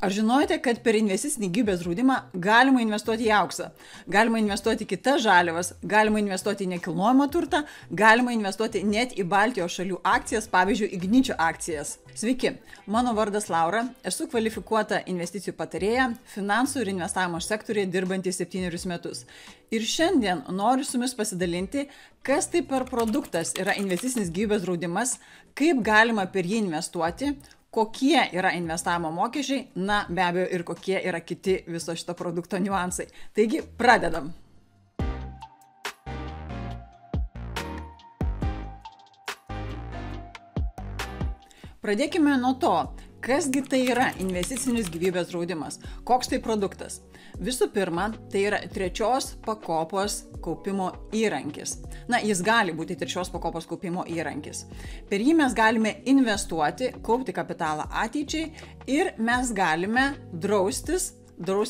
Ar žinojote, kad per investicinį gyvybės draudimą galima investuoti į auksą, galima investuoti į kitas žaliavas, galima investuoti į nekilnojamą turtą, galima investuoti net į Baltijos šalių akcijas, pavyzdžiui, Igničio akcijas? Sveiki, mano vardas Laura, esu kvalifikuota investicijų patarėja, finansų ir investavimo sektoriuje dirbanti 7 metus. Ir šiandien noriu su jumis pasidalinti, kas tai per produktas yra investicinis gyvybės draudimas, kaip galima per jį investuoti, kokie yra investavimo mokesčiai, na be abejo ir kokie yra kiti viso šito produkto niuansai. Taigi, pradedam. Pradėkime nuo to, kasgi tai yra investicinis gyvybės draudimas, koks tai produktas. Visų pirma, tai yra trečios pakopos kaupimo įrankis. Na, jis gali būti trečios pakopos kaupimo įrankis. Per jį mes galime investuoti, kaupti kapitalą ateičiai ir mes galime drausti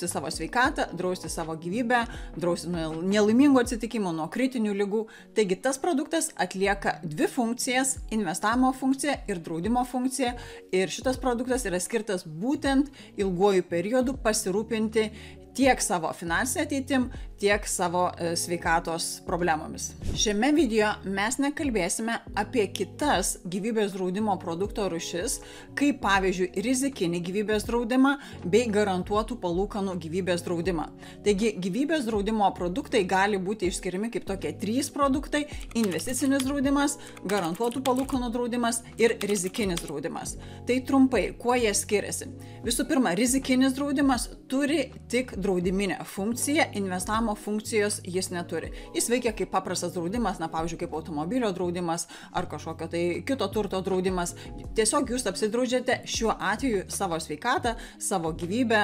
savo sveikatą, drausti savo gyvybę, drausti nuo nelaimingų atsitikimų, nuo kritinių ligų. Taigi tas produktas atlieka dvi funkcijas – investavimo funkciją ir draudimo funkciją. Ir šitas produktas yra skirtas būtent ilguoju periodu pasirūpinti tiek savo finansinę ateitim, tiek savo sveikatos problemomis. Šiame video mes nekalbėsime apie kitas gyvybės draudimo produkto rūšis, kaip pavyzdžiui rizikinį gyvybės draudimą bei garantuotų palūkanų gyvybės draudimą. Taigi gyvybės draudimo produktai gali būti išskiriami kaip tokie 3 produktai – investicinis draudimas, garantuotų palūkanų draudimas ir rizikinis draudimas. Tai trumpai, kuo jie skiriasi? Visų pirma, rizikinis draudimas turi tik draudiminę funkciją, investavimo funkcijos jis neturi. Jis veikia kaip paprastas draudimas, na pavyzdžiui, kaip automobilio draudimas ar kažkokio tai kito turto draudimas. Tiesiog jūs apsidraudžiate šiuo atveju savo sveikatą, savo gyvybę,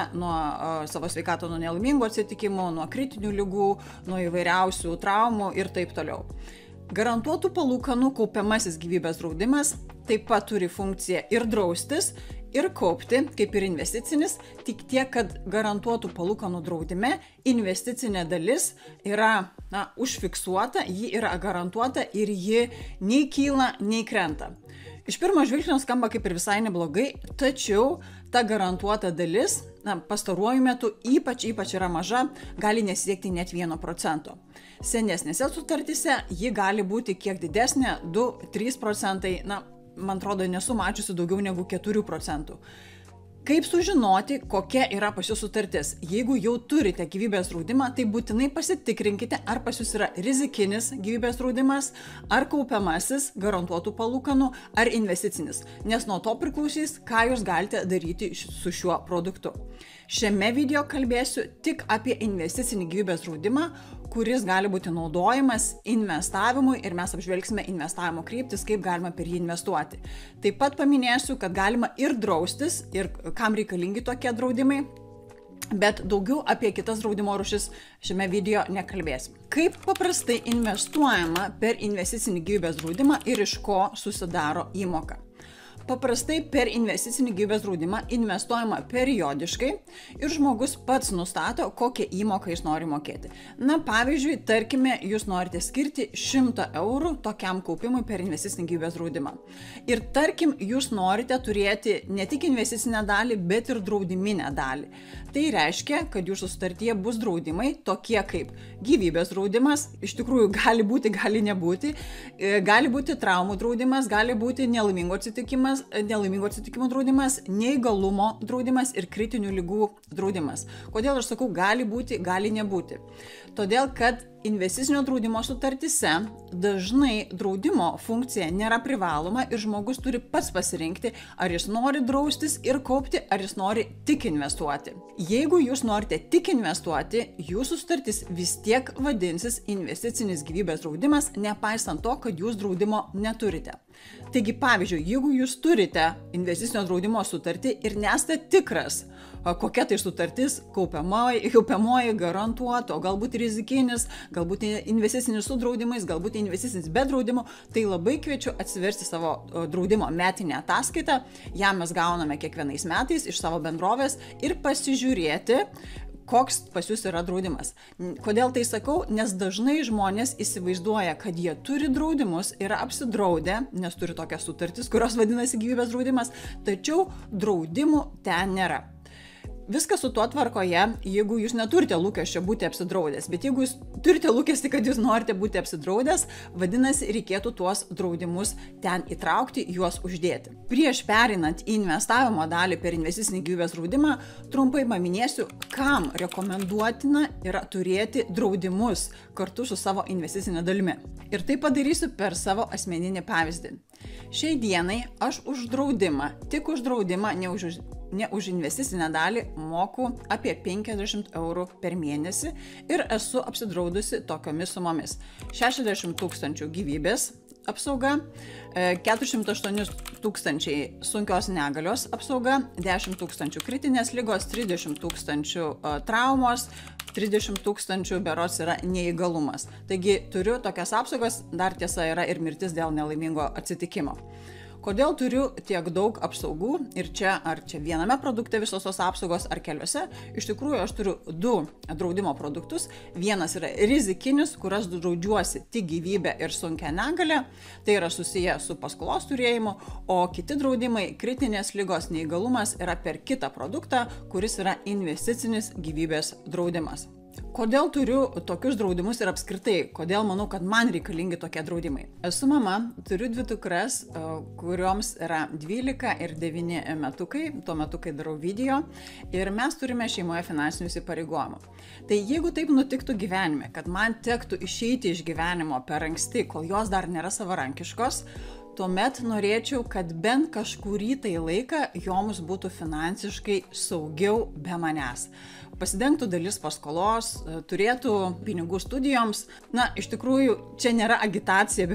savo sveikatą nuo nelaimingų atsitikimų, nuo kritinių ligų, nuo įvairiausių traumų ir taip toliau. Garantuotų palūkanų kaupiamasis gyvybės draudimas taip pat turi funkciją ir draustis, ir kaupti, kaip ir investicinis, tik tiek, kad garantuotų palūkanų draudime investicinė dalis yra užfiksuota, ji yra garantuota ir ji nei kyla, nei krenta. Iš pirmo žvilgsnio skamba kaip ir visai neblogai, tačiau ta garantuota dalis pastaruoju metu ypač yra maža, gali nesiekti net 1%. Senesnėse sutartyse ji gali būti kiek didesnė, 2–3%, man atrodo, nesu mačiusi daugiau negu 4%. Kaip sužinoti, kokia yra pas jūs sutartis? Jeigu jau turite gyvybės draudimą, tai būtinai pasitikrinkite, ar pas jūs yra rizikinis gyvybės draudimas, ar kaupiamasis garantuotų palūkanų, ar investicinis, nes nuo to priklausys, ką jūs galite daryti su šiuo produktu. Šiame video kalbėsiu tik apie investicinį gyvybės draudimą, kuris gali būti naudojamas investavimui ir mes apžvelgsime investavimo kryptis, kaip galima per jį investuoti. Taip pat paminėsiu, kad galima ir draustis, ir kam reikalingi tokie draudimai, bet daugiau apie kitas draudimo rūšis šiame video nekalbėsim. Kaip paprastai investuojama per investicinį gyvybės draudimą ir iš ko susidaro įmoka? Paprastai per investicinį gyvybės draudimą investuojama periodiškai ir žmogus pats nustato, kokią įmoką jis nori mokėti. Na, pavyzdžiui, tarkime, jūs norite skirti 100 eurų tokiam kaupimui per investicinį gyvybės draudimą. Ir tarkim, jūs norite turėti ne tik investicinę dalį, bet ir draudiminę dalį. Tai reiškia, kad jūsų sutartyje bus draudimai tokie kaip gyvybės draudimas, iš tikrųjų gali būti, gali nebūti, gali būti traumų draudimas, gali būti nelaimingų atsitikimų draudimas, neįgalumo draudimas ir kritinių ligų draudimas. Kodėl aš sakau gali būti, gali nebūti? Todėl, kad investicinio draudimo sutartyse dažnai draudimo funkcija nėra privaloma ir žmogus turi pats pasirinkti, ar jis nori draustis ir kaupti, ar jis nori tik investuoti. Jeigu jūs norite tik investuoti, jūsų sutartis vis tiek vadinsis investicinis gyvybės draudimas, nepaisant to, kad jūs draudimo neturite. Taigi, pavyzdžiui, jeigu jūs turite investicinio draudimo sutartį ir nesate tikras, kokia tai sutartis, kaupiamoji, garantuota, o galbūt rizikinis, galbūt investicinis su draudimais, galbūt investicinis be draudimo, tai labai kviečiu atsiversti savo draudimo metinę ataskaitą, ją mes gauname kiekvienais metais iš savo bendrovės ir pasižiūrėti, koks pas jūs yra draudimas. Kodėl tai sakau? Nes dažnai žmonės įsivaizduoja, kad jie turi draudimus, yra apsidraudę, nes turi tokias sutartis, kurios vadinasi gyvybės draudimas, tačiau draudimų ten nėra. Viskas su tuo tvarkoje, jeigu jūs neturite lūkesčio būti apsidraudęs, bet jeigu jūs turite lūkestį, kad jūs norite būti apsidraudęs, vadinasi, reikėtų tuos draudimus ten įtraukti, juos uždėti. Prieš perinant į investavimo dalį per investicinį gyvybės draudimą, trumpai paminėsiu, kam rekomenduotina yra turėti draudimus kartu su savo investicinė dalimi. Ir tai padarysiu per savo asmeninį pavyzdį. Šiai dienai aš už draudimą, tik už draudimą, ne už investicinę dalį moku apie 50 eurų per mėnesį ir esu apsidraudusi tokiomis sumomis. 60 000 gyvybės apsauga, 408 000 sunkios negalios apsauga, 10 000 kritinės ligos, 30 000 traumos, 30 000 berods yra neįgalumas. Taigi turiu tokias apsaugas, dar tiesa yra ir mirtis dėl nelaimingo atsitikimo. Kodėl turiu tiek daug apsaugų ir ar čia viename produkte visos tos apsaugos ar keliuose? Iš tikrųjų, aš turiu 2 draudimo produktus. Vienas yra rizikinis, kur aš draudžiuosi tik gyvybę ir sunkią negalę. Tai yra susiję su paskolos turėjimu, o kiti draudimai, kritinės ligos, neįgalumas yra per kitą produktą, kuris yra investicinis gyvybės draudimas. Kodėl turiu tokius draudimus ir apskritai, kodėl manau, kad man reikalingi tokie draudimai? Esu mama, turiu 2 dukras, kurioms yra 12 ir 9 metukai, tuo metu, kai darau video, ir mes turime šeimoje finansinių įsipareigojimų. Tai jeigu taip nutiktų gyvenime, kad man tektų išeiti iš gyvenimo per anksti, kol jos dar nėra savarankiškos, tuomet norėčiau, kad bent kažkurį tai laiką joms būtų finansiškai saugiau be manęs. Pasidengtų dalis paskolos, turėtų pinigų studijoms. Na, iš tikrųjų, čia nėra agitacija,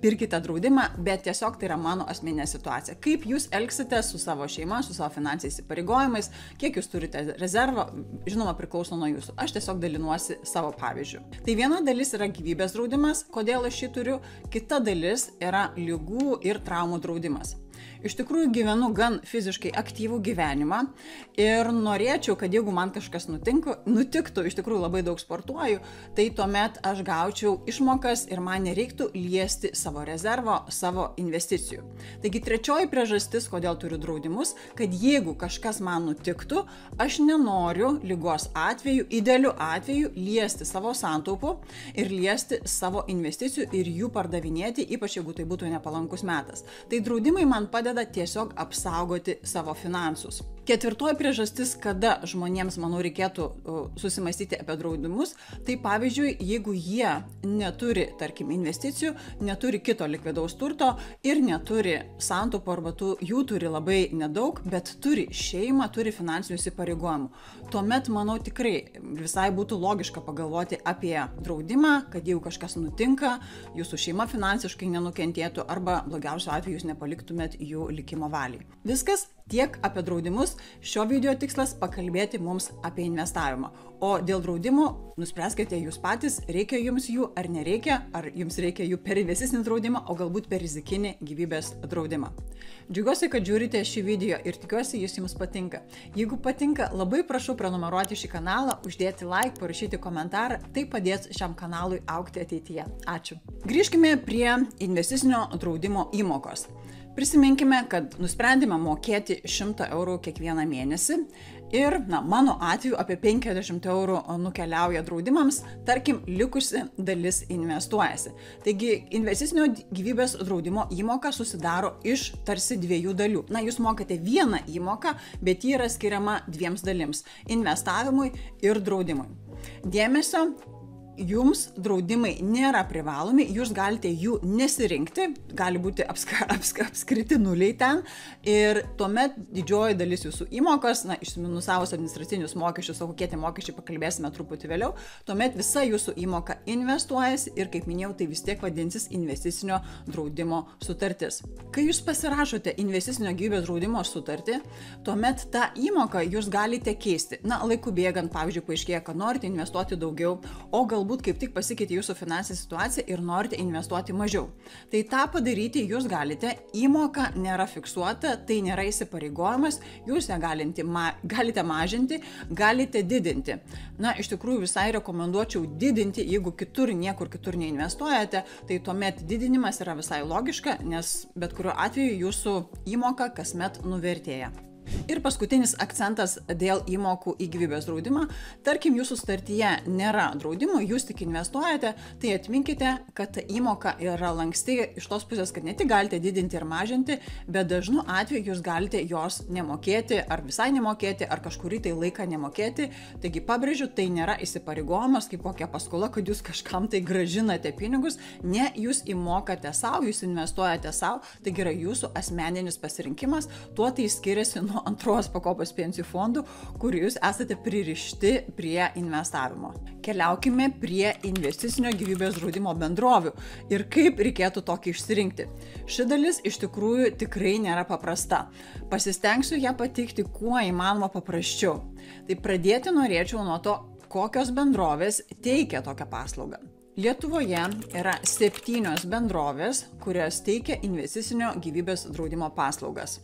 pirkite draudimą, bet tiesiog tai yra mano asmeninė situacija. Kaip jūs elgsite su savo šeima, su savo finansiniais įsipareigojimais, kiek jūs turite rezervą, žinoma, priklauso nuo jūsų. Aš tiesiog dalinuosi savo pavyzdžiu. Tai viena dalis yra gyvybės draudimas, kodėl aš jį turiu, kita dalis yra ligų ir traumų draudimas. Iš tikrųjų gyvenu gan fiziškai aktyvų gyvenimą ir norėčiau, kad jeigu man kažkas nutiktų, iš tikrųjų labai daug sportuoju, tai tuomet aš gaučiau išmokas ir man nereiktų liesti savo rezervo, savo investicijų. Taigi trečioji priežastis, kodėl turiu draudimus, kad jeigu kažkas man nutiktų, aš nenoriu ligos atveju, idealiu atveju liesti savo santaupų ir liesti savo investicijų ir jų pardavinėti, ypač jeigu tai būtų nepalankus metas. Tai draudimai man padeda tiesiog apsaugoti savo finansus. Ketvirtoji priežastis, kada žmonėms, manau, reikėtų susimastyti apie draudimus, tai pavyzdžiui, jeigu jie neturi, tarkim, investicijų, neturi kito likvidaus turto ir neturi santaupų arba jų turi labai nedaug, bet turi šeimą, turi finansinių įsipareigojimų. Tuomet, manau, tikrai visai būtų logiška pagalvoti apie draudimą, kad jeigu kažkas nutinka, jūsų šeima finansiškai nenukentėtų arba blogiausiu atveju jūs nepaliktumėt jų likimo valiai. Viskas. Tiek apie draudimus. Šio video tikslas pakalbėti mums apie investavimą. O dėl draudimo nuspręskite jūs patys, reikia jums jų ar nereikia, ar jums reikia jų per investicinį draudimą, o galbūt per rizikinį gyvybės draudimą. Džiaugiuosi, kad žiūrite šį video ir tikiuosi, jis jums patinka. Jeigu patinka, labai prašau prenumeruoti šį kanalą, uždėti like, parašyti komentarą, tai padės šiam kanalui augti ateityje. Ačiū. Grįžkime prie investicinio draudimo įmokos. Prisiminkime, kad nusprendėme mokėti 100 eurų kiekvieną mėnesį ir, mano atveju apie 50 eurų nukeliauja draudimams, tarkim, likusi dalis investuojasi. Taigi, investicinio gyvybės draudimo įmoka susidaro iš tarsi 2 dalių. Jūs mokate vieną įmoką, bet ji yra skiriama 2 dalims – investavimui ir draudimui. Dėmesio! Jums draudimai nėra privalomi, jūs galite jų nesirinkti, gali būti apskriti nuliai ten ir tuomet didžioji dalis jūsų įmokos, išminusavus administracinius mokesčius, o kokie tie mokesčiai pakalbėsime truputį vėliau, tuomet visa jūsų įmoka investuojasi ir, kaip minėjau, tai vis tiek vadinsis investicinio draudimo sutartis. Kai jūs pasirašote investicinio gyvybės draudimo sutartį, tuomet tą įmoką jūs galite keisti. Laiku bėgant, pavyzdžiui, paaiškėja, kad norite investuoti daugiau, o galbūt kaip tik pasikeitė jūsų finansinė situacija ir norite investuoti mažiau. Tai tą padaryti jūs galite, įmoka nėra fiksuota, tai nėra įsipareigojimas, jūs ją galite mažinti, galite didinti. Iš tikrųjų visai rekomenduočiau didinti, jeigu niekur kitur neinvestuojate, tai tuomet didinimas yra visai logiška, nes bet kuriuo atveju jūsų įmoka kasmet nuvertėja. Ir paskutinis akcentas dėl įmokų į gyvybės draudimą. Tarkim, jūsų sutartyje nėra draudimo, jūs tik investuojate, tai atminkite, kad ta įmoka yra lanksti iš tos pusės, kad ne tik galite didinti ir mažinti, bet dažnu atveju jūs galite jos nemokėti ar visai nemokėti, ar kažkurį tai laiką nemokėti. Taigi pabrėžiu, tai nėra įsipareigojimas kaip kokia paskola, kad jūs kažkam tai gražinate pinigus, ne, jūs įmokate savo, jūs investuojate savo, taigi yra jūsų asmeninis pasirinkimas, tuo tai skiriasi nuo antros pakopos pensijų fondų, kur jūs esate pririšti prie investavimo. Keliaukime prie investicinio gyvybės draudimo bendrovių ir kaip reikėtų tokį išsirinkti. Ši dalis iš tikrųjų tikrai nėra paprasta. Pasistengsiu ją pateikti kuo įmanoma paprasčiau. Tai pradėti norėčiau nuo to, kokios bendrovės teikia tokią paslaugą. Lietuvoje yra 7 bendrovės, kurios teikia investicinio gyvybės draudimo paslaugas.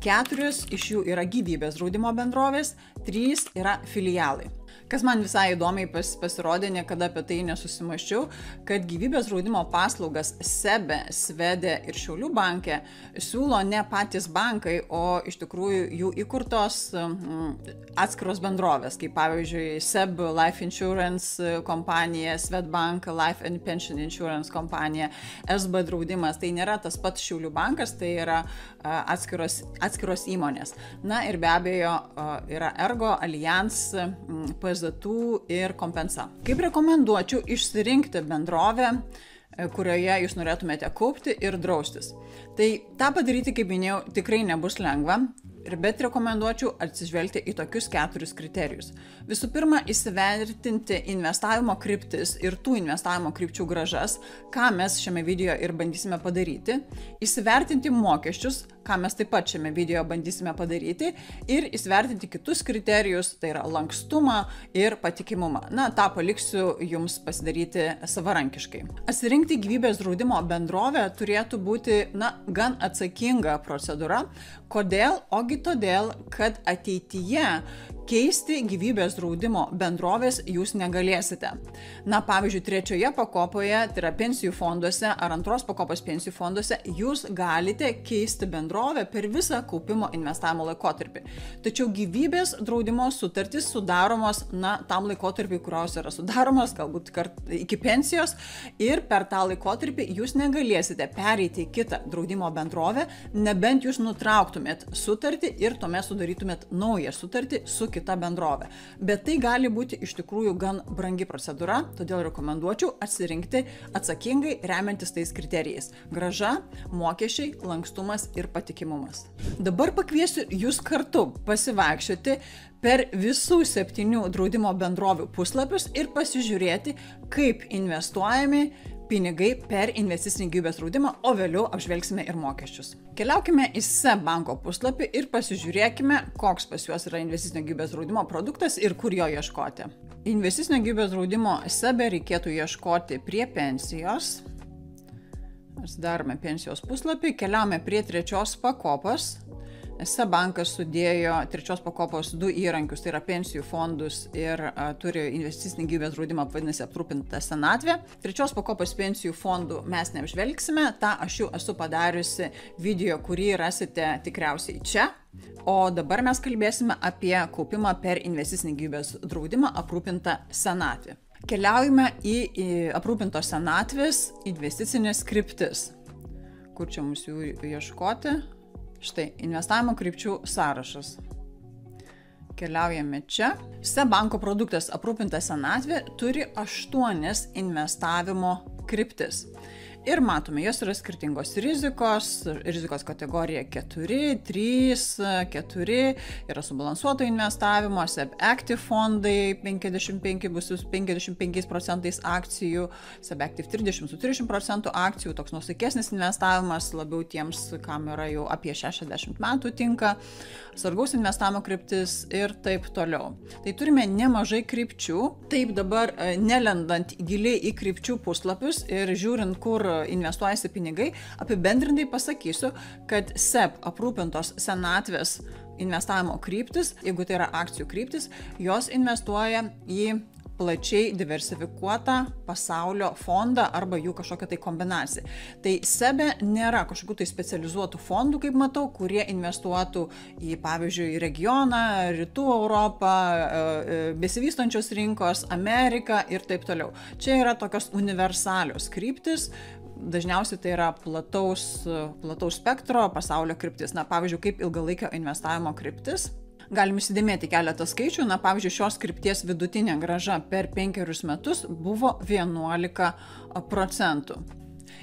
4 iš jų yra gyvybės draudimo bendrovės, 3 yra filialai. Kas man visai įdomiai pasirodė, niekada apie tai nesusimąsčiau, kad gyvybės draudimo paslaugas SEB, Svede ir Šiaulių banke siūlo ne patys bankai, o iš tikrųjų jų įkurtos atskiros bendrovės, kaip pavyzdžiui SEB Life Insurance kompanija, Swedbank Life and Pension Insurance kompanija, SB draudimas. Tai nėra tas pats Šiaulių bankas, tai yra atskiros įmonės. Na ir be abejo yra Ergo, Allianz, PZTU ir Kompensa. Kaip rekomenduočiau išsirinkti bendrovę, kurioje jūs norėtumėte kaupti ir draustis. Tai tą padaryti, kaip minėjau, tikrai nebus lengva, bet rekomenduočiau atsižvelgti į tokius 4 kriterijus. Visų pirma, įsivertinti investavimo kryptis ir tų investavimo krypčių grąžas, ką mes šiame video ir bandysime padaryti, įsivertinti mokesčius, ką mes taip pat šiame video bandysime padaryti, ir įsivertinti kitus kriterijus, tai yra lankstumą ir patikimumą. Na, tą paliksiu jums pasidaryti savarankiškai. Atsirinkti gyvybės draudimo bendrovę turėtų būti, gan atsakinga procedūra. Kodėl? Ogi todėl, kad ateityje keisti gyvybės draudimo bendrovės jūs negalėsite. Na, pavyzdžiui, 3 pakopoje, tai yra pensijų fonduose ar 2 pakopos pensijų fonduose, jūs galite keisti bendrovę per visą kaupimo investavimo laikotarpį. Tačiau gyvybės draudimo sutartys sudaromos, tam laikotarpiui, kurios yra sudaromos, galbūt iki pensijos, ir per tą laikotarpį jūs negalėsite pereiti į kitą draudimo bendrovę, nebent jūs nutrauktumėt sutartį ir tuomet sudarytumėt naują sutartį su kita bendrovė. Bet tai gali būti iš tikrųjų gan brangi procedūra, todėl rekomenduočiau atsirinkti atsakingai, remiantis tais kriterijais: grąža, mokesčiai, lankstumas ir patikimumas. Dabar pakviesiu jūs kartu pasivaikščioti per visų 7 draudimo bendrovių puslapius ir pasižiūrėti, kaip investuojami pinigai per investicinį gyvybės draudimą, o vėliau apžvelgsime ir mokesčius. Keliaukime į SEB banko puslapį ir pasižiūrėkime, koks pas juos yra investicinio gyvybės draudimo produktas ir kur jo ieškoti. Investicinio gyvybės draudimo SEB reikėtų ieškoti prie pensijos. Atsidarome pensijos puslapį, keliaujame prie 3 pakopos. SEB bankas sudėjo 3 pakopos 2 įrankius, tai yra pensijų fondus ir turi investicinį gyvybės draudimą, vadinasi aprūpinta senatvė. 3 pakopos pensijų fondų mes neapžvelgsime, tą aš jau esu padariusi video, kurį rasite tikriausiai čia. O dabar mes kalbėsime apie kaupimą per investicinį gyvybės draudimą aprūpintą senatvę. Keliaujame į aprūpintos senatvės investicinės kryptis. Kur čia mums jų ieškoti? Štai, investavimo krypčių sąrašas. Keliaujame čia. SEB banko produktas aprūpinta senatvė turi 8 investavimo kryptis. Ir matome, jos yra skirtingos rizikos kategorija 4, 3, 4, yra subalansuoto investavimo, SEB Active fondai 55 bus 55% akcijų, SEB Active 30 su 30% akcijų, toks nuosaikesnis investavimas, labiau tiems, kam yra jau apie 60 metų tinka, sargaus investavimo kryptis ir taip toliau. Tai turime nemažai krypčių, taip dabar nelendant giliai į krypčių puslapius ir žiūrint, kur investuojasi pinigai, apibendrintai pasakysiu, kad SEB aprūpintos senatvės investavimo kryptis, jeigu tai yra akcijų kryptis, jos investuoja į plačiai diversifikuotą pasaulio fondą arba jų kažkokią tai kombinaciją. Tai SEBE nėra kažkokių tai specializuotų fondų, kaip matau, kurie investuotų į, pavyzdžiui, į regioną, rytų Europą, besivystančios rinkos, Ameriką ir taip toliau. Čia yra tokios universalios kryptis. Dažniausiai tai yra plataus spektro pasaulio kryptis. Na, pavyzdžiui, kaip ilgalaikio investavimo kryptis. Galim įsidėmėti keletą skaičių. Na, pavyzdžiui, šios krypties vidutinė grąža per 5 metus buvo 11%.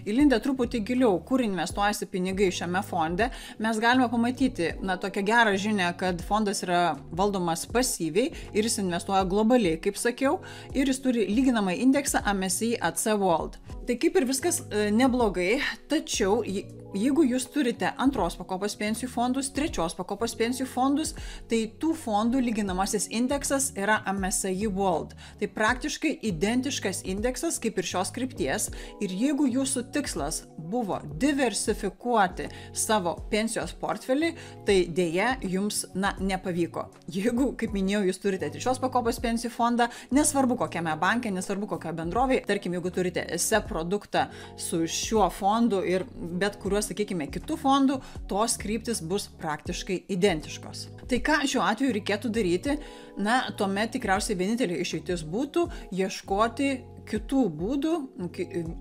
Įlindę truputį giliau, kur investuojasi pinigai šiame fonde, mes galime pamatyti, tokią gerą žinią, kad fondas yra valdomas pasyviai ir jis investuoja globaliai, kaip sakiau, ir jis turi lyginamą indeksą MSCI AC World. Tai kaip ir viskas neblogai, tačiau jeigu jūs turite antros pakopos pensijų fondus, trečios pakopos pensijų fondus, tai tų fondų lyginamasis indeksas yra MSCI World. Tai praktiškai identiškas indeksas kaip ir šios krypties. Ir jeigu jūsų tikslas buvo diversifikuoti savo pensijos portfelį, tai dėja jums nepavyko. Jeigu, kaip minėjau, jūs turite trečios pakopos pensijų fondą, nesvarbu kokiame banke, nesvarbu kokia bendrovė, tarkim, jeigu turite SEP produktą su šiuo fondu ir bet kuriuo, sakykime, kitų fondų, tos kryptis bus praktiškai identiškos. Tai ką šiuo atveju reikėtų daryti? Tuomet tikriausiai vienintelė išeitis būtų ieškoti kitų būdų,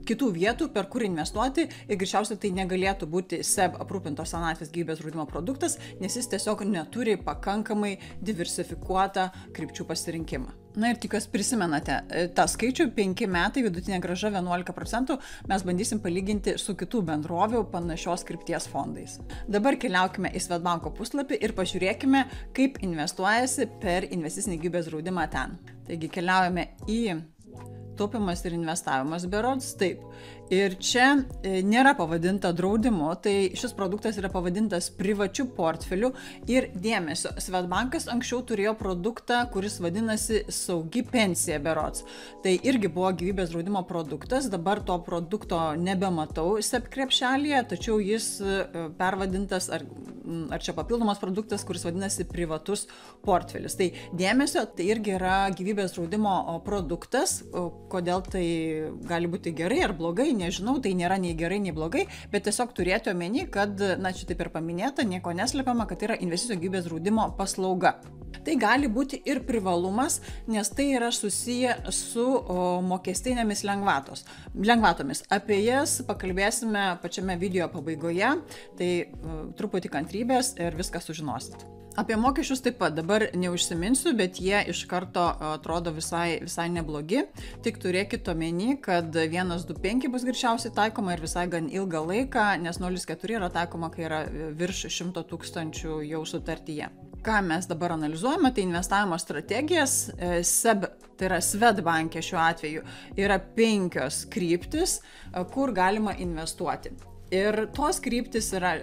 kitų vietų, per kur investuoti, ir greičiausiai tai negalėtų būti SEB aprūpintos senatvės gyvybės draudimo produktas, nes jis tiesiog neturi pakankamai diversifikuotą krypčių pasirinkimą. Na ir tikiuosi prisimenate tą skaičių, 5 metai, vidutinė grąža 11%, mes bandysim palyginti su kitų bendrovių panašios krypties fondais. Dabar keliaukime į Swedbanko puslapį ir pažiūrėkime, kaip investuojasi per investicinį gyvybės draudimą ten. Taigi keliaujame į taupimas ir investavimas berods, taip. Ir čia nėra pavadinta draudimu, tai šis produktas yra pavadintas privačiu portfeliu ir dėmesio. Swedbankas anksčiau turėjo produktą, kuris vadinasi saugi pensija berods. Tai irgi buvo gyvybės draudimo produktas, dabar to produkto nebematau SEB krepšelėje, tačiau jis pervadintas, ar čia papildomas produktas, kuris vadinasi privatus portfelis. Tai dėmesio, tai irgi yra gyvybės draudimo produktas, kodėl tai gali būti gerai ar blogai, nežinau, tai nėra nei gerai, nei blogai, bet tiesiog turėti omeny, kad, čia taip ir paminėta, nieko neslepiama, kad tai yra investicinio gyvybės draudimo paslauga. Tai gali būti ir privalumas, nes tai yra susiję su mokestinėmis lengvatomis. Apie jas pakalbėsime pačiame video pabaigoje, tai truputį kantrybės ir viską sužinosit. Apie mokesčius taip pat dabar neužsiminsiu, bet jie iš karto atrodo visai neblogi. Tik turėkit omeny, kad 1,25 bus greičiausiai taikoma ir visai gan ilgą laiką, nes 0,4 yra taikoma, kai yra virš 100 000 jau sutartyje. Ką mes dabar analizuojame, tai investavimo strategijas. SEB, tai yra Swedbanke šiuo atveju, yra 5 kryptis, kur galima investuoti. Ir tos kryptis yra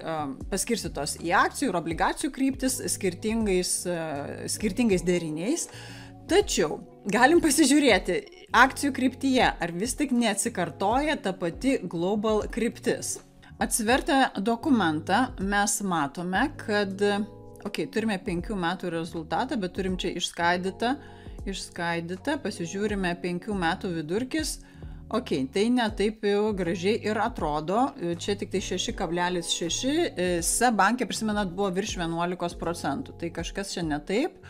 paskirstytos į akcijų ir obligacijų kryptis skirtingais deriniais. Tačiau galim pasižiūrėti akcijų kryptyje, ar vis tik neatsikartoja ta pati global kryptis. Atsivertę dokumentą mes matome, kad turime 5 metų rezultatą, bet turim čia išskaidytą, pasižiūrime 5 metų vidurkis. Tai ne taip jau gražiai ir atrodo, čia tik tai 6,6, SEB banke, prisimenat, buvo virš 11%, tai kažkas čia ne taip,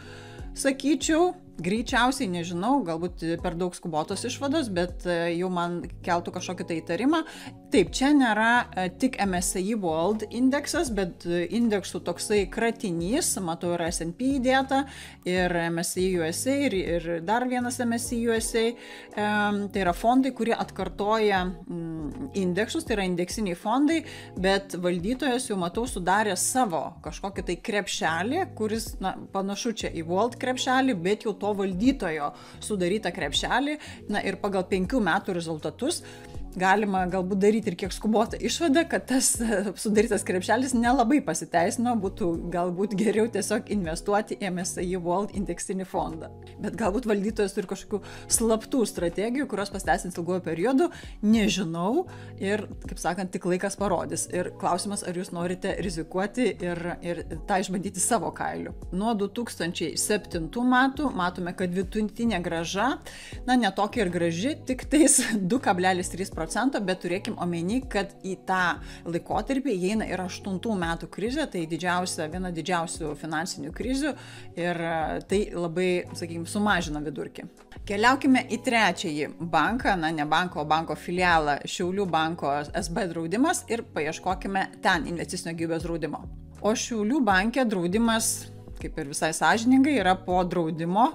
sakyčiau, greičiausiai, nežinau, galbūt per daug skubotos išvados, bet jau man keltų kažkokį tai įtarimą. Taip, čia nėra tik MSCI World indeksas, bet indeksų toksai kratinys, matau, yra S&P įdėta, ir MSCI USA, ir dar vienas MSCI USA. Tai yra fondai, kurie atkartoja indeksus, tai yra indeksiniai fondai, bet valdytojas jau matau sudarė savo kažkokį tai krepšelį, kuris panašu čia į World krepšelį, bet jau to valdytojo sudarytą krepšelį, ir pagal 5 metų rezultatus galima galbūt daryti ir kiek skubotą išvadą, kad tas sudarytas krepšelis nelabai pasiteisino, būtų galbūt geriau tiesiog investuoti į MSCI World indeksinį fondą. Bet galbūt valdytojas turi kažkokių slaptų strategijų, kurios pasiteisins ilguoju periodu, nežinau ir, kaip sakant, tik laikas parodys. Ir klausimas, ar jūs norite rizikuoti ir tą išbandyti savo kailiu. Nuo 2007 metų matome, kad vidutinė grąža, netokia ir graži, tik tais 2,3%, bet turėkim omeny, kad į tą laikotarpį įeina ir 8 metų krizė, tai viena didžiausių finansinių krizių ir tai labai, sakykime, sumažina vidurkį. Keliaukime į trečiąjį banką, ne banko, o banko filialą Šiaulių banko SB draudimas ir paieškokime ten investicinio gyvybės draudimo. O Šiaulių banke draudimas, kaip ir visai sąžiningai, yra po draudimo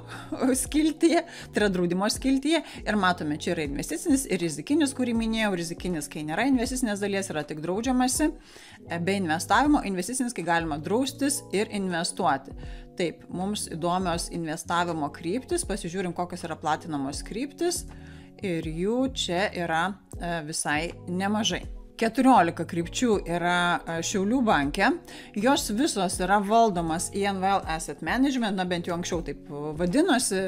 skiltyje, tai yra draudimo skiltyje ir matome, čia yra investicinis ir rizikinis, kurį minėjau, rizikinis, kai nėra investicinės dalies, yra tik draudžiamasi, be investavimo, investicinis, kai galima draustis ir investuoti. Taip, mums įdomios investavimo kryptis, pasižiūrim, kokios yra platinamos kryptis ir jų čia yra visai nemažai. 14 krypčių yra Šiaulių banke, jos visos yra valdomas INVL Asset Management, bent jau anksčiau taip vadinosi,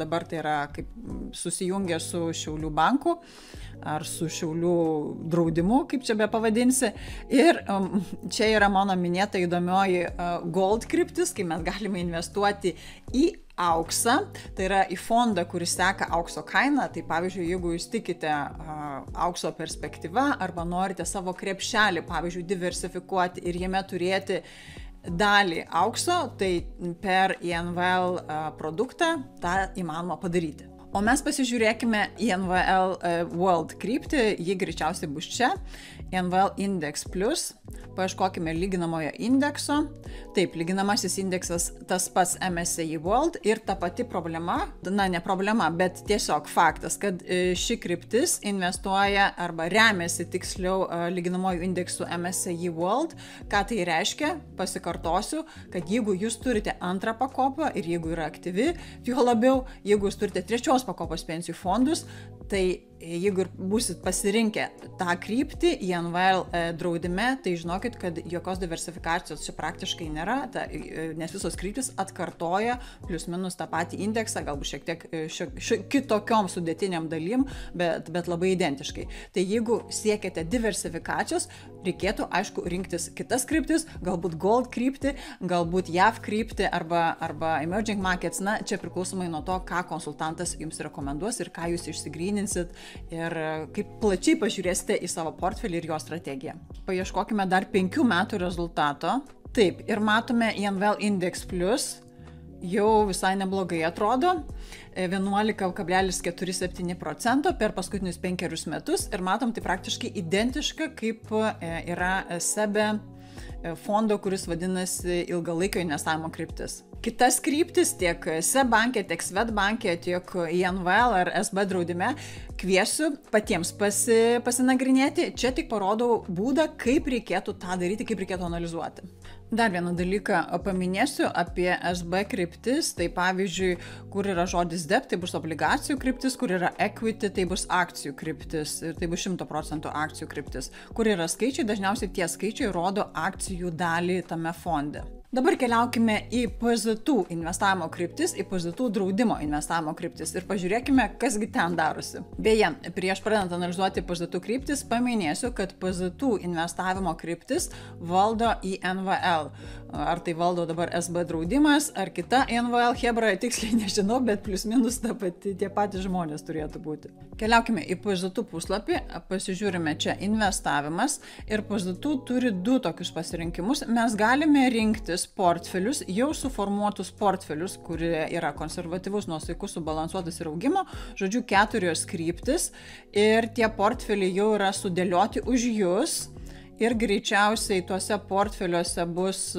dabar tai yra kaip susijungę su Šiaulių banku ar su Šiaulių draudimu, kaip čia be pavadinsi. Ir čia yra mano minėta įdomioji Gold kryptis, kai mes galime investuoti į auksą, tai yra į fondą, kuris seka aukso kainą. Tai pavyzdžiui, jeigu jūs tikite aukso perspektyva arba norite savo krepšelį, pavyzdžiui, diversifikuoti ir jame turėti dalį aukso, tai per INVL produktą tą įmanoma padaryti. O mes pasižiūrėkime INVL World kryptį, ji greičiausiai bus čia, INVL Index Plus, paieškokime lyginamojo indekso. Taip, lyginamasis indeksas tas pats MSCI World ir ta pati problema, ne problema, bet tiesiog faktas, kad ši kryptis investuoja arba remiasi tiksliau lyginamojo indeksu MSCI World. Ką tai reiškia? Pasikartosiu, kad jeigu jūs turite antrą pakopą ir jeigu yra aktyvi, juo labiau, jeigu jūs turite trečios pakopos pensijų fondus, tai jeigu ir būsit pasirinkę tą kryptį INVL draudime, tai žinokit, kad jokios diversifikacijos čia praktiškai nėra, nes visos kryptis atkartoja plius minus tą patį indeksą, galbūt šiek tiek kitokiom sudėtiniam dalim, bet labai identiškai. Tai jeigu siekiate diversifikacijos, reikėtų, aišku, rinktis kitas kryptis, galbūt Gold kryptį, galbūt JAV kryptį arba Emerging Markets, čia priklausomai nuo to, ką konsultantas jums rekomenduos ir ką jūs išsigryninsit ir kaip plačiai pažiūrėsite į savo portfelį ir jo strategiją. Paieškokime dar 5 metų rezultato. Taip, ir matome INVL Index Plus, jau visai neblogai atrodo, 11,47% per paskutinius 5 metus ir matom, tai praktiškai identiška kaip yra SEB fondo, kuris vadinasi ilgalaikio investavimo kryptis. Kitas kryptis tiek SEB banke, tiek Swedbanke, tiek INVL ar SB draudime kviesiu patiems pasinagrinėti. Čia tik parodau būdą, kaip reikėtų tą daryti, kaip reikėtų analizuoti. Dar vieną dalyką paminėsiu apie SB kryptis, tai pavyzdžiui, kur yra žodis DEP, tai bus obligacijų kryptis, kur yra equity, tai bus akcijų kryptis ir tai bus 100% akcijų kryptis. Kur yra skaičiai, dažniausiai tie skaičiai rodo akcijų dalį tame fonde. Dabar keliaukime į PZT investavimo kryptis, į PZT draudimo investavimo kryptis ir pažiūrėkime, kasgi ten darosi. Beje, prieš pradedant analizuoti PZT kryptis, paminėsiu, kad PZT investavimo kryptis valdo INVL. Ar tai valdo dabar SB draudimas, ar kita INVL hebra, tiksliai nežinau, bet plius minus tie patys žmonės turėtų būti. Keliaukime į PZT puslapį, pasižiūrime čia investavimas ir PZT turi 2 tokius pasirinkimus. Mes galime rinktis portfelius, jau suformuotus portfelius, kurie yra konservatyvus, nuosaikus, subalansuotas ir augimo, žodžiu 4 kryptis ir tie portfeliai jau yra sudėlioti už jūs ir greičiausiai tuose portfeliuose bus,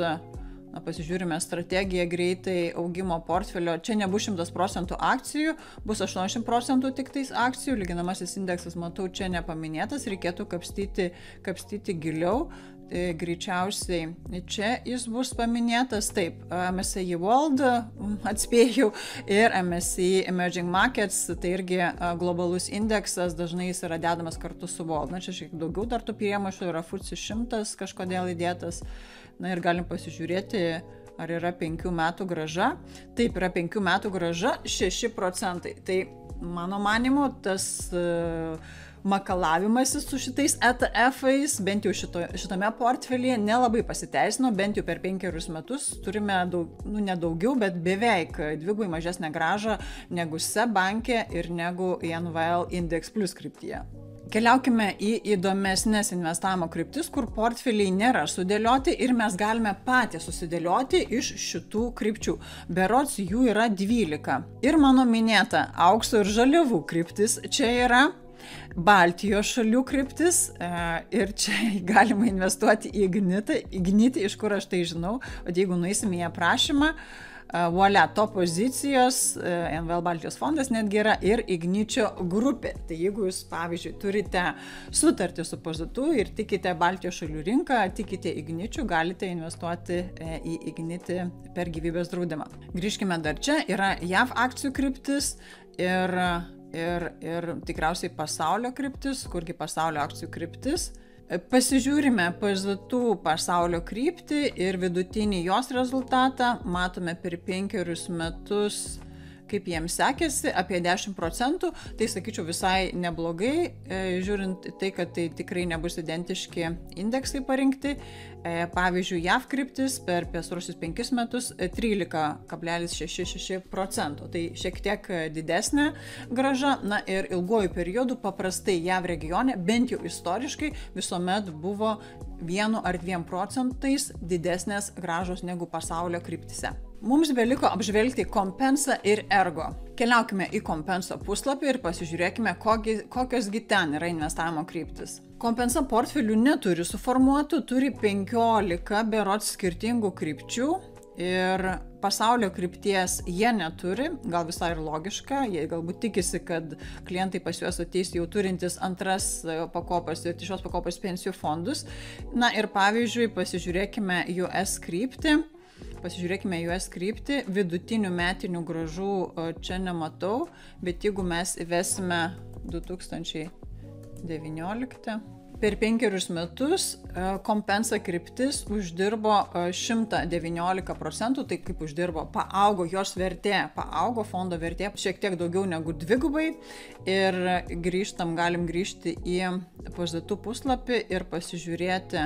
pasižiūrime strategiją greitai augimo portfelio, čia nebus 100% akcijų, bus 80% tik tais akcijų, lyginamasis indeksas matau čia nepaminėtas, reikėtų kapstyti giliau. greičiausiai čia jis bus paminėtas, taip, MSCI World atspėjau ir MSCI Emerging Markets, tai irgi globalus indeksas, dažnai jis yra dedamas kartu su World. Na, čia šiek tiek daugiau dar tų priemaišų, yra FTSE 100 kažkodėl įdėtas. Na ir galim pasižiūrėti, ar yra 5 metų grąža. Taip, yra 5 metų grąža 6%. Tai mano manimu, tas makalavimasis su šitais ETF-ais, bent jau šitame portfelyje, nelabai pasiteisino, bent jau per 5 metus turime ne daugiau, bet beveik dvigubai mažesnę grąžą negu SEB banke ir negu NVL Index Plus kryptyje. Keliaukime į įdomesnės investavimo kryptis, kur portfeliai nėra sudėlioti ir mes galime patys susidėlioti iš šitų krypčių. Berods jų yra 12. Ir mano minėta aukso ir žaliavų kryptis čia yra, Baltijos šalių kryptis ir čia galima investuoti į Ignitį, iš kur aš tai žinau, o jeigu nueisime į aprašymą, Volia, to pozicijos, NVL Baltijos fondas netgi yra ir Igničio grupė. Tai jeigu jūs, pavyzdžiui, turite sutartį su Pozitu ir tikite Baltijos šalių rinką, tikite Igničių, galite investuoti į Ignitį per gyvybės draudimą. Grįžkime dar čia, yra JAV akcijų kryptis ir tikriausiai pasaulio kryptis, kurgi pasaulio akcijų kryptis. Pasižiūrime Pozitu pasaulio kryptį ir vidutinį jos rezultatą, matome per 5 metus, kaip jiems sekėsi, apie 10%, tai sakyčiau visai neblogai, žiūrint tai, kad tai tikrai nebus identiški indeksai parinkti. Pavyzdžiui, JAV kryptis per pastaruosius 5 metus 13,66%, tai šiek tiek didesnė grąža, na ir ilguoju periodu paprastai JAV regione, bent jau istoriškai, visuomet buvo 1 ar 2% didesnės grąžos negu pasaulio kryptise. Mums beliko apžvelgti Compensa ir Ergo. Keliaukime į Compensa puslapį ir pasižiūrėkime, kokiosgi ten yra investavimo kryptis. Compensa portfelių neturi suformuotų, turi 15 berods skirtingų krypčių ir pasaulio krypties jie neturi, gal visai ir logiška, jie galbūt tikisi, kad klientai pas juos ateis jau turintis antras pakopas ir šios pakopos pensijų fondus. Na ir pavyzdžiui, pasižiūrėkime US kryptį, vidutinių metinių grąžų čia nematau, bet jeigu mes įvesime 2019, per 5 metus Compensa kryptis uždirbo 119%, tai kaip uždirbo, paaugo jos vertė, paaugo fondo vertė šiek tiek daugiau negu dvigubai ir galim grįžti į Pozitu puslapį ir pasižiūrėti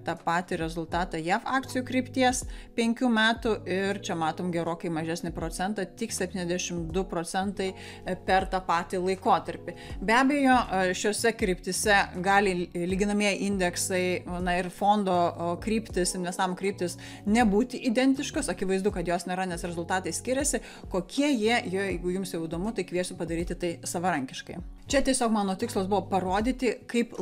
tą patį rezultatą JAV akcijų krypties 5 metų ir čia matom gerokai mažesnį procentą, tik 72% per tą patį laikotarpį. Be abejo, šiuose kryptise gali lyginamieji indeksai, na ir fondo kryptis, investavimo kryptis nebūti identiškos, akivaizdu, kad jos nėra, nes rezultatai skiriasi, kokie jie, jeigu jums jau įdomu, tai kviesiu padaryti tai savarankiškai. Čia tiesiog mano tikslas buvo parodyti, kaip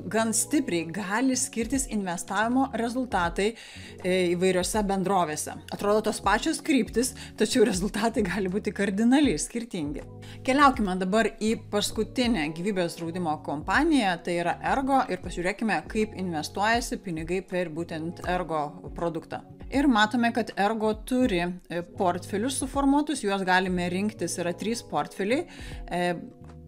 gan stipriai gali skirtis investavimo rezultatai įvairiose bendrovėse. Atrodo tos pačios kryptis, tačiau rezultatai gali būti kardinaliai skirtingi. Keliaukime dabar į paskutinę gyvybės draudimo kompaniją, tai yra Ergo, ir pasižiūrėkime, kaip investuojasi pinigai per būtent Ergo produktą. Ir matome, kad Ergo turi portfelius suformuotus, juos galime rinktis, yra 3 portfeliai.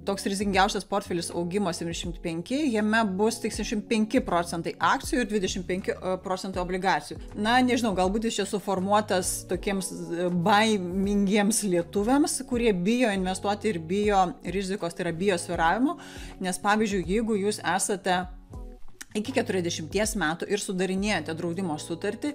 Toks rizikingiausias portfelis Augimo 75, jame bus tik 65% akcijų ir 25% obligacijų. Na, nežinau, galbūt jis čia suformuotas tokiems baimingiems lietuviams, kurie bijo investuoti ir bijo rizikos, tai yra bijo svyravimo, nes pavyzdžiui, jeigu jūs esate iki 40 metų ir sudarinėjate draudimo sutartį,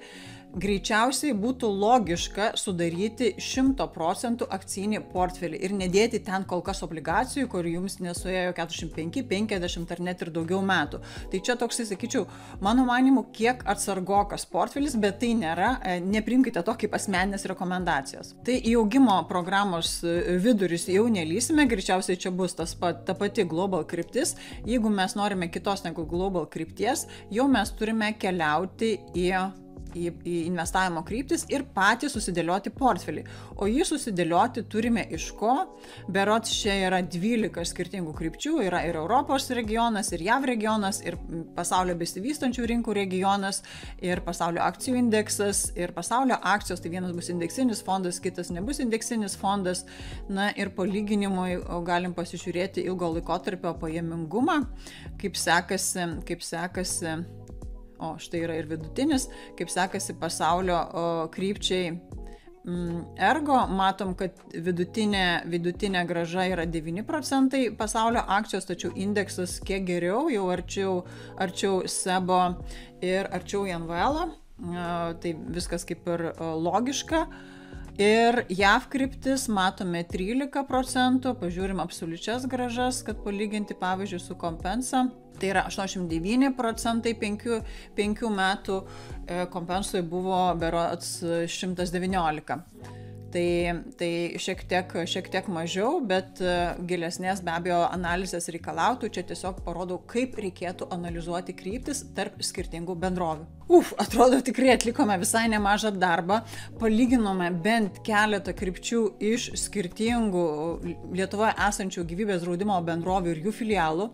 greičiausiai būtų logiška sudaryti 100% akcijinį portfelį ir nedėti ten kol kas obligacijų, kur jums nesuėjo 45, 50 ar net ir daugiau metų. Tai čia toksai, sakyčiau, mano manimu, kiek atsargokas portfelis, bet tai nėra, neprimkite to kaip asmeninės rekomendacijos. Tai į augimo programos vidurius jau nelysime, greičiausiai čia bus ta pati global kryptis. Jeigu mes norime kitos negu global krypties, jau mes turime keliauti į į investavimo kryptis ir patys susidėlioti portfelį. O jį susidėlioti turime iš ko? Berods čia yra 12 skirtingų krypčių, yra ir Europos regionas, ir JAV regionas, ir pasaulio besivystančių rinkų regionas, ir pasaulio akcijų indeksas, ir pasaulio akcijos, tai vienas bus indeksinis fondas, kitas nebus indeksinis fondas. Na ir palyginimui galim pasižiūrėti ilgo laikotarpio pajamingumą, kaip sekasi, o štai yra ir vidutinis, kaip sekasi pasaulio krypčiai. Ergo matom, kad vidutinė grąža yra 9% pasaulio akcijos, tačiau indeksas kiek geriau, jau arčiau SEBO ir arčiau NVL-o, tai viskas kaip ir logiška. Ir JAV kryptis matome 13%, pažiūrim absoliučias grąžas, kad palyginti pavyzdžiui su Compensa. Tai yra 89% 5 metų, Compensui buvo berods 119. Tai šiek tiek mažiau, bet gilesnės be abejo analizės reikalautų. Čia tiesiog parodau, kaip reikėtų analizuoti kryptis tarp skirtingų bendrovių. Atrodo, tikrai atlikome visai nemažą darbą, palyginome bent keletą krypčių iš skirtingų Lietuvoje esančių gyvybės draudimo bendrovių ir jų filialų.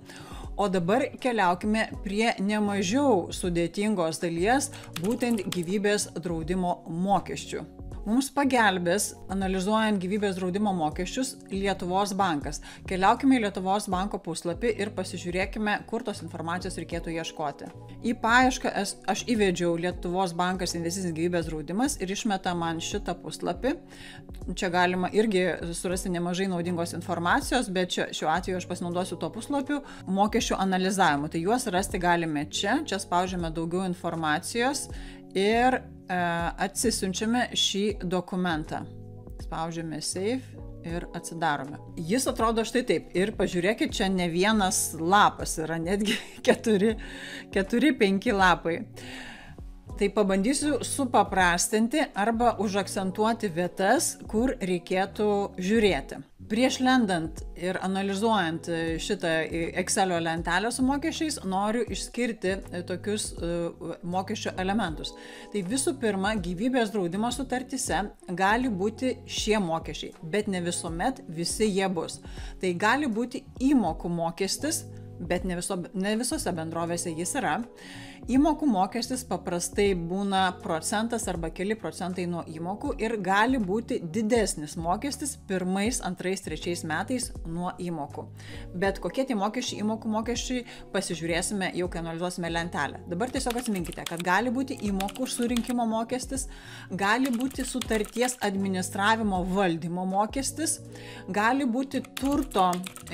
O dabar keliaukime prie nemažiau sudėtingos dalies, būtent gyvybės draudimo mokesčių. Mums pagelbės, analizuojant gyvybės draudimo mokesčius, Lietuvos bankas. Keliaukime į Lietuvos banko puslapį ir pasižiūrėkime, kur tos informacijos reikėtų ieškoti. Į paiešką aš įvedžiau Lietuvos bankas investicinis gyvybės draudimas ir išmeta man šitą puslapį. Čia galima irgi surasti nemažai naudingos informacijos, bet šiuo atveju aš pasinaudosiu tuo puslapiu mokesčių analizavimu. Tai juos rasti galime čia spaudžiame daugiau informacijos ir atsisiunčiame šį dokumentą. Spaudžiame Save ir atsidarome. Jis atrodo štai taip. Ir pažiūrėkit, čia ne vienas lapas, yra netgi 4-5 lapai. Tai pabandysiu supaprastinti arba užakcentuoti vietas, kur reikėtų žiūrėti. Prieš lendant ir analizuojant šitą Excelio lentelę su mokesčiais, noriu išskirti tokius mokesčio elementus. Tai visų pirma, gyvybės draudimo sutartyse gali būti šie mokesčiai, bet ne visuomet visi jie bus. Tai gali būti įmokų mokestis, bet ne visose bendrovėse jis yra. Įmokų mokestis paprastai būna procentas arba keli procentai nuo įmokų ir gali būti didesnis mokestis 1, 2, 3 metais nuo įmokų. Bet kokie tie mokesčiai, įmokų mokesčiai, pasižiūrėsime jau, kai analizuosime lentelę. Dabar tiesiog atsiminkite, kad gali būti įmokų surinkimo mokestis, gali būti sutarties administravimo valdymo mokestis, gali būti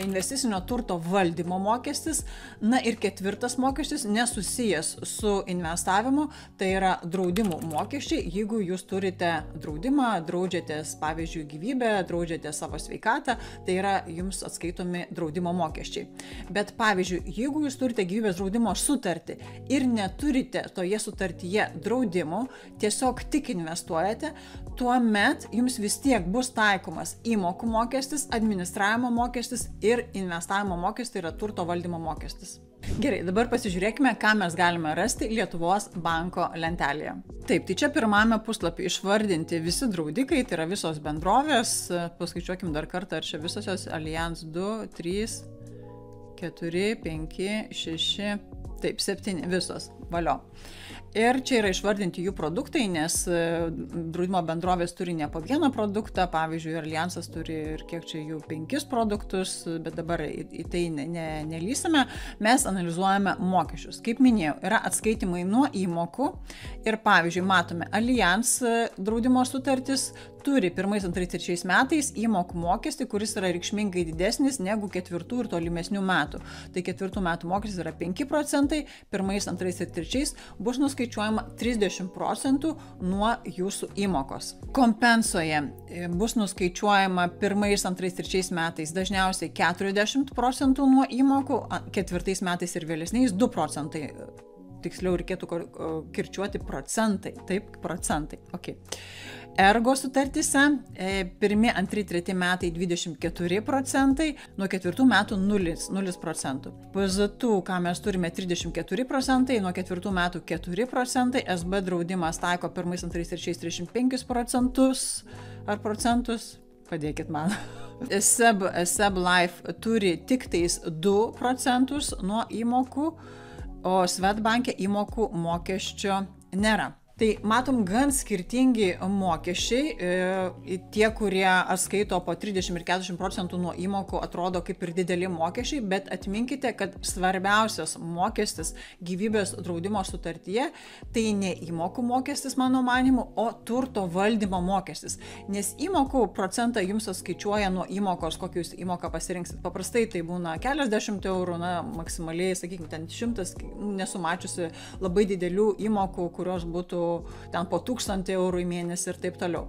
investicinio turto valdymo mokestis, na ir 4 mokestis nesusijęs su investavimu, tai yra draudimų mokesčiai. Jeigu jūs turite draudimą, draudžiatės, pavyzdžiui, gyvybę, draudžiate savo sveikatą, tai yra jums atskaitomi draudimo mokesčiai. Bet pavyzdžiui, jeigu jūs turite gyvybės draudimo sutartį ir neturite toje sutartyje draudimų, tiesiog tik investuojate, tuomet jums vis tiek bus taikomas įmokų mokestis, administravimo mokestis ir investavimo mokestis, tai yra turto valdymo mokestis. Gerai, dabar pasižiūrėkime, ką mes galime rasti Lietuvos banko lentelėje. Taip, tai čia pirmame puslapį išvardinti visi draudikai, tai yra visos bendrovės, paskaičiuokim dar kartą, ar čia visos jos Allianz 2, 3, 4, 5, 6, taip, 7, visos, valio. Ir čia yra išvardinti jų produktai, nes draudimo bendrovės turi ne po vieną produktą, pavyzdžiui, Allianzas turi ir kiek čia jų 5 produktus, bet dabar į tai nelysime. Mes analizuojame mokesčius. Kaip minėjau, yra atskaitimai nuo įmokų ir pavyzdžiui, matome Allianz draudimo sutartis turi 1, 2, 3 metais įmokų mokestį, kuris yra reikšmingai didesnis negu 4 ir tolimesnių metų. Tai 4 metų mokestis yra 5%, 1, 2 ir 3 bus nuskaičiuojama 30% nuo jūsų įmokos. Kompensoje bus nuskaičiuojama 1, 2, 3 metais dažniausiai 40% nuo įmokų, 4 metais ir vėlesniais 2% tiksliau reikėtų kirčiuoti procentai, taip, procentai, ok. Ergo sutartyse 1, 2, 3 metai 24%, nuo 4 metų 0%. PZT, ką mes turime 34%, nuo 4 metų 4%, SB draudimas taiko 1, 2, 3 35% ar procentus, padėkit man. SEB Life turi tik tais 2% nuo įmokų, o Swedbank įmokų mokesčio nėra. Tai matom gan skirtingi mokesčiai, tie, kurie atskaito po 30 ir 40% nuo įmokų, atrodo kaip ir dideli mokesčiai, bet atminkite, kad svarbiausias mokestis gyvybės draudimo sutartyje tai ne įmokų mokestis, mano manimu, o turto valdymo mokestis, nes įmokų procentą jums atskaičiuoja nuo įmokos, kokią jūs įmoką pasirinksit. Paprastai tai būna keliasdešimt eurų, na, maksimaliai, sakykime, ten 100, nesumačiusi labai didelių įmokų, kurios būtų ten po 1000 eurų į mėnesį ir taip toliau.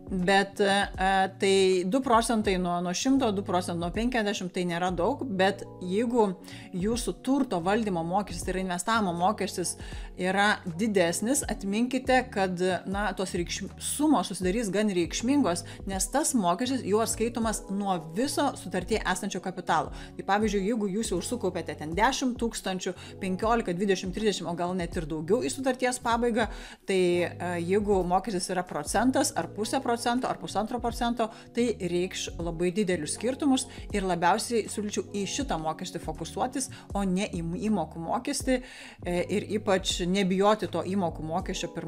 Bet tai 2% nuo 100, 2% nuo 50 tai nėra daug, bet jeigu jūsų turto valdymo mokestis ir investavimo mokestis yra didesnis, atminkite, kad na, tos sumos susidarys gan reikšmingos, nes tas mokestis jau atskaitomas nuo viso sutartyje esančio kapitalo. Tai pavyzdžiui, jeigu jūs jau sukaupėte ten 10 000, 15, 20, 30, o gal net ir daugiau į sutarties pabaigą, tai jeigu mokestis yra procentas ar pusė procento ar 1,5%, tai reikš labai didelius skirtumus ir labiausiai siūlyčiau į šitą mokestį fokusuotis, o ne į įmokų mokestį ir ypač nebijoti to įmokų mokesčio 1,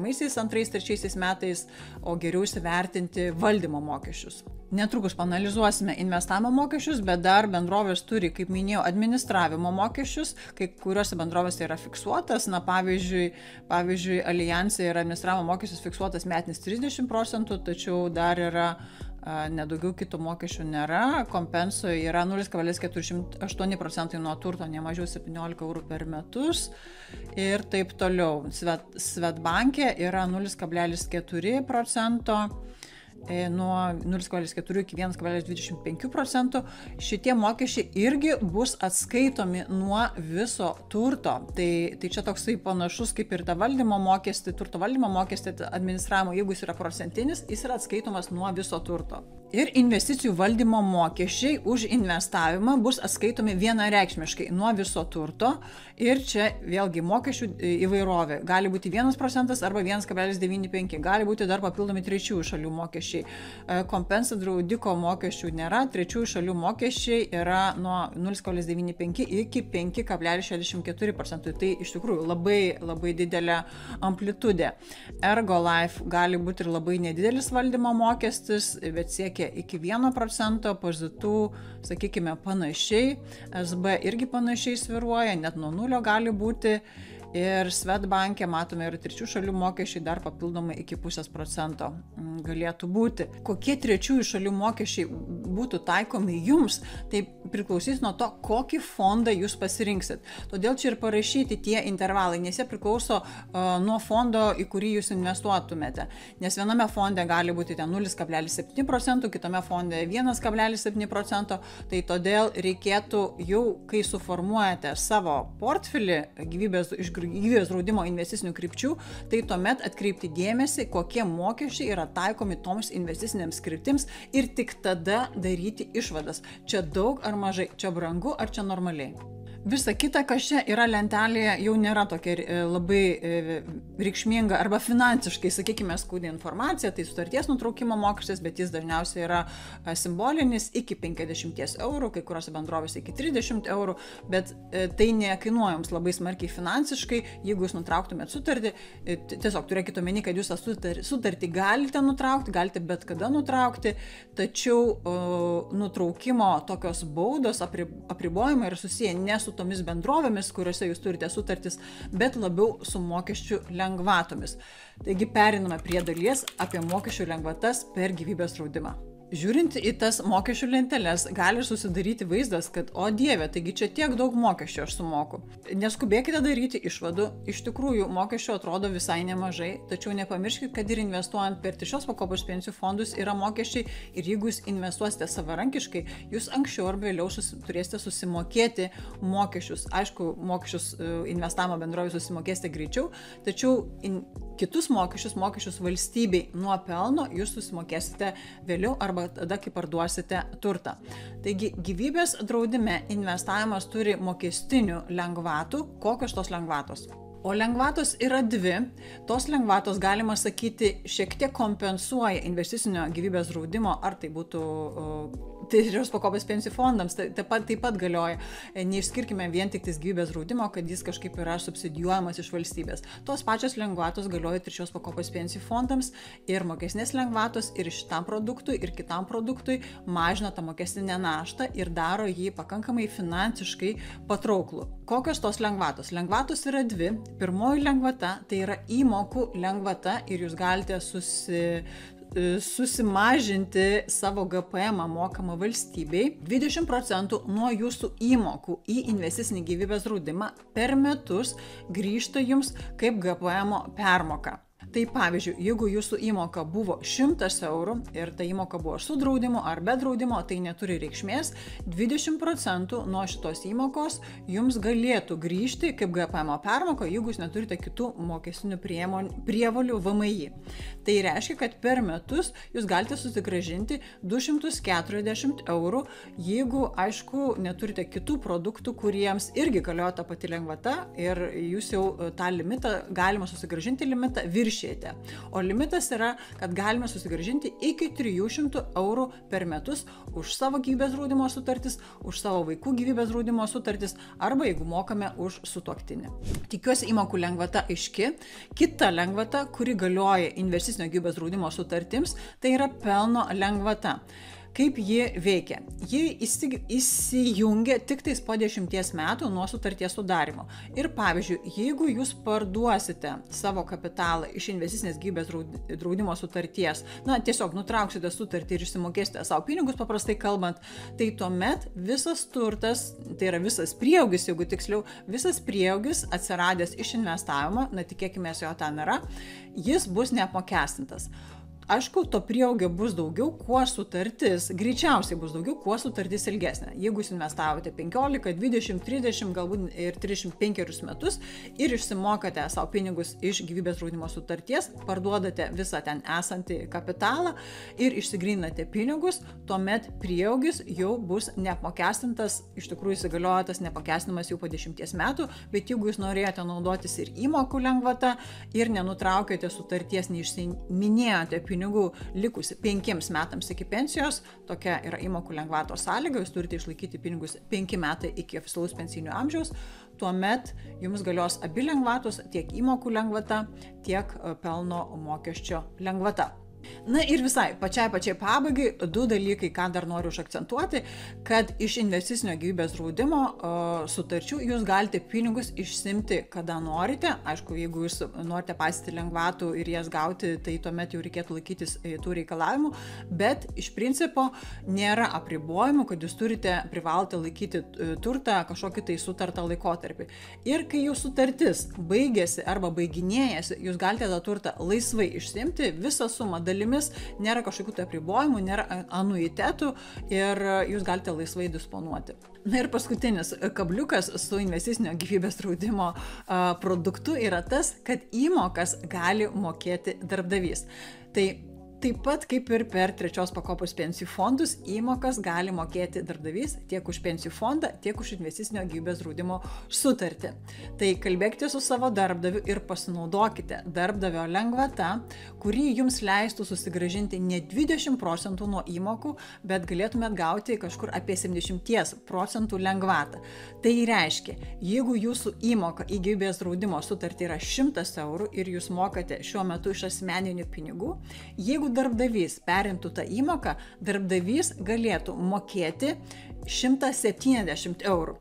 2, 3 metais, o geriau įsivertinti valdymo mokesčius. Netrukus panalizuosime investavimo mokesčius, bet dar bendrovės turi, kaip minėjau, administravimo mokesčius, kai kuriuose bendrovėse yra fiksuotas, na pavyzdžiui, Allianse yra administravimo mokestis fiksuotas metinis 30%, tačiau dar yra nedaugiau kitų mokesčių nėra, kompensoje yra 0,408% nuo turto, nemažiau 17 eurų per metus ir taip toliau. Swedbank'e yra 0,4%. Nuo 0,4 iki 1,25%. Šitie mokesčiai irgi bus atskaitomi nuo viso turto. Tai čia toksai panašus kaip ir ta valdymo mokestį, turto valdymo mokestį administravimo, jeigu jis yra procentinis, jis yra atskaitomas nuo viso turto. Ir investicijų valdymo mokesčiai už investavimą bus atskaitomi vienareikšmiškai nuo viso turto. Ir čia vėlgi mokesčių įvairovė. Gali būti 1% arba 1,95%. Gali būti dar papildomi trečiųjų šalių mokesčiai. Kompensa draudiko mokesčių nėra. Trečiųjų šalių mokesčiai yra nuo 0,95 iki 5,64%. Tai iš tikrųjų labai didelė amplitudė. Ergo Life gali būti ir labai nedidelis valdymo mokestis, bet siekia iki 1%, PZT, sakykime, panašiai, SB irgi panašiai sviruoja, net nuo 0 gali būti. Ir Swedbank'e matome ir trečių šalių mokesčiai dar papildomai iki 0,5% galėtų būti. Kokie trečiųjų šalių mokesčiai būtų taikomi jums, tai priklausys nuo to, kokį fondą jūs pasirinksit. Todėl čia ir parašyti tie intervalai, nes jie priklauso nuo fondo, į kurį jūs investuotumėte. Nes viename fonde gali būti ten 0,7%, kitame fonde 1,7%, tai todėl reikėtų jau, kai suformuojate savo portfelį gyvybės draudimo investicinių krypčių, tai tuomet atkreipti dėmesį, kokie mokesčiai yra taikomi toms investicinėms kryptims ir tik tada daryti išvadas. Čia daug ar mažai, čia brangu ar čia normaliai. Visa kita, kas čia yra lentelėje, jau nėra tokia labai reikšminga arba finansiškai, sakykime, skaudi informacija, tai sutarties nutraukimo mokestis, bet jis dažniausiai yra simbolinis iki 50 eurų, kai kuriuose bendrovėse iki 30 eurų, bet tai nekainuoja jums labai smarkiai finansiškai, jeigu jūs nutrauktumėt sutartį, tiesiog turėkite omeny, kad jūs sutartį galite nutraukti, galite bet kada nutraukti, tačiau nutraukimo tokios baudos, apribojimai yra susiję ne su tomis bendrovėmis, kuriuose jūs turite sutartis, bet labiau su mokesčių lengvatomis. Taigi periname prie dalies apie mokesčių lengvatas per gyvybės draudimą. Žiūrint į tas mokesčių lenteles, gali susidaryti vaizdas, kad, o dieve, taigi čia tiek daug mokesčių aš sumoku. Neskubėkite daryti išvadų, iš tikrųjų mokesčių atrodo visai nemažai, tačiau nepamirškite, kad ir investuojant per trečios pakopos pensijų fondus yra mokesčiai ir jeigu jūs investuosite savarankiškai, jūs anksčiau ar vėliau turėsite susimokėti mokesčius. Aišku, mokesčius investavimo bendrovės susimokėsite greičiau, tačiau kitus mokesčius valstybei nuo pelno jūs susimokėsite vėliau arba tada, kai parduosite turtą. Taigi, gyvybės draudime investavimas turi mokestinių lengvatų. Kokios tos lengvatos? O lengvatos yra dvi. Tos lengvatos, galima sakyti, šiek tiek kompensuoja investicinio gyvybės draudimo, ar tai būtų trečios pakopos pensijų fondams, taip pat galioja. Neišskirkime vien tik gyvybės draudimo, kad jis kažkaip yra subsidijuojamas iš valstybės. Tos pačios lengvatos galioja trečios pakopos pensijų fondams ir mokestinės lengvatos ir šitam produktui ir kitam produktui mažina tą mokestinę naštą ir daro jį pakankamai finansiškai patrauklų. Kokios tos lengvatos? Lengvatos yra dvi. Pirmoji lengvata tai yra įmokų lengvata ir jūs galite susimažinti savo GPM mokamą valstybei 20% nuo jūsų įmokų į investicinį gyvybės draudimą per metus grįžta jums kaip GPM permoka. Tai pavyzdžiui, jeigu jūsų įmoka buvo 100 eurų ir ta įmoka buvo su draudimu ar be draudimo, tai neturi reikšmės, 20% nuo šitos įmokos jums galėtų grįžti kaip GPM permoka, jeigu jūs neturite kitų mokestinių prievolių VMI. Tai reiškia, kad per metus jūs galite susigrąžinti 240 eurų, jeigu, aišku, neturite kitų produktų, kuriems irgi galioja ta pati lengvata ir jūs jau tą limitą, galima susigrąžinti limitą viršijate. O limitas yra, kad galime susigrąžinti iki 300 eurų per metus už savo gyvybės draudimo sutartis, už savo vaikų gyvybės draudimo sutartis arba jeigu mokame už sutuoktinį. Tikiuosi įmokų lengvata aiški. Kita lengvata, kuri galioja investicinio gyvybės draudimo sutartims, tai yra pelno lengvata. Kaip ji veikia? Ji įsijungia tik tais po 10 metų nuo sutarties sudarimo. Ir pavyzdžiui, jeigu jūs parduosite savo kapitalą iš investicinės gyvybės draudimo sutarties, tiesiog nutrauksite sutartį ir išsimokėsite savo pinigus, paprastai kalbant, tai tuomet visas turtas, tai yra visas prieaugis, jeigu tiksliau, visas prieaugis atsiradęs iš investavimo, tikėkime, jo ten yra, jis bus neapmokestintas. Aišku, to prieaugio bus daugiau, kuo sutartis, greičiausiai bus daugiau, kuo sutartis ilgesnė. Jeigu jūs investavote 15, 20, 30, galbūt ir 35 metus ir išsimokate savo pinigus iš gyvybės draudimo sutarties, parduodate visą ten esantį kapitalą ir išsigryninate pinigus, tuomet prieaugis jau bus neapmokestintas, iš tikrųjų įsigalioja tas neapmokestinimas jau po 10 metų, bet jeigu jūs norėjote naudotis ir įmokų lengvata ir nenutraukėte sutarties, neišsiminėjote pinigų likusi 5 metams iki pensijos, tokia yra įmokų lengvatos sąlyga, jūs turite išlaikyti pinigus 5 metai iki oficialaus pensijinio amžiaus, tuomet jums galios abi lengvatos, tiek įmokų lengvata, tiek pelno mokesčio lengvata. Na ir visai, pačiai pabaigai, du dalykai, ką dar noriu užakcentuoti, kad iš investicinio gyvybės draudimo sutarčių jūs galite pinigus išsimti, kada norite. Aišku, jeigu jūs norite paisyti lengvatų ir jas gauti, tai tuomet jau reikėtų laikytis tų reikalavimų, bet iš principo nėra apribojimų, kad jūs privalote laikyti turtą kažkokį tai sutartą laikotarpį. Ir kai jau sutartis baigėsi arba baiginėjasi, jūs galite tą turtą laisvai išsimti, visą sumą dalimis, nėra kažkokių tai apribojimų, nėra anuitetų ir jūs galite laisvai disponuoti. Na ir paskutinis kabliukas su investicinio gyvybės draudimo produktu yra tas, kad įmokas gali mokėti darbdavys. Tai taip pat kaip ir per trečios pakopos pensijų fondus, įmokas gali mokėti darbdavys tiek už pensijų fondą, tiek už investicinio gyvybės draudimo sutartį. Tai kalbėkite su savo darbdaviu ir pasinaudokite darbdavio lengvata, kuri jums leistų susigrąžinti ne 20% nuo įmokų, bet galėtumėt gauti kažkur apie 70% lengvatą. Tai reiškia, jeigu jūsų įmoka į gyvybės draudimo sutartį yra 100 eurų ir jūs mokate šiuo metu iš asmeninių pinigų, jeigu darbdavys perimtų tą įmoką, darbdavys galėtų mokėti 170 eurų.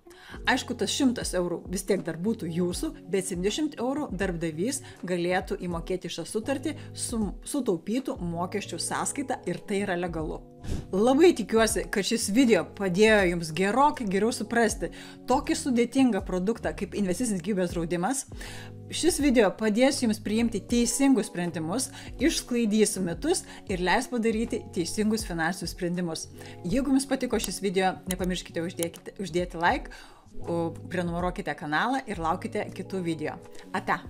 Aišku, tas 100 eurų vis tiek dar būtų jūsų, bet 70 eurų darbdavys galėtų įmokėti šią sutartį sutaupytų mokesčių sąskaitą ir tai yra legalu. Labai tikiuosi, kad šis video padėjo jums gerokai geriau suprasti tokį sudėtingą produktą kaip investicinis gyvybės draudimas. Šis video padės jums priimti teisingus sprendimus, išsklaidys mitus ir leis padaryti teisingus finansinius sprendimus. Jeigu jums patiko šis video, nepamirškite uždėti like, prenumeruokite kanalą ir laukite kitų video. Ate!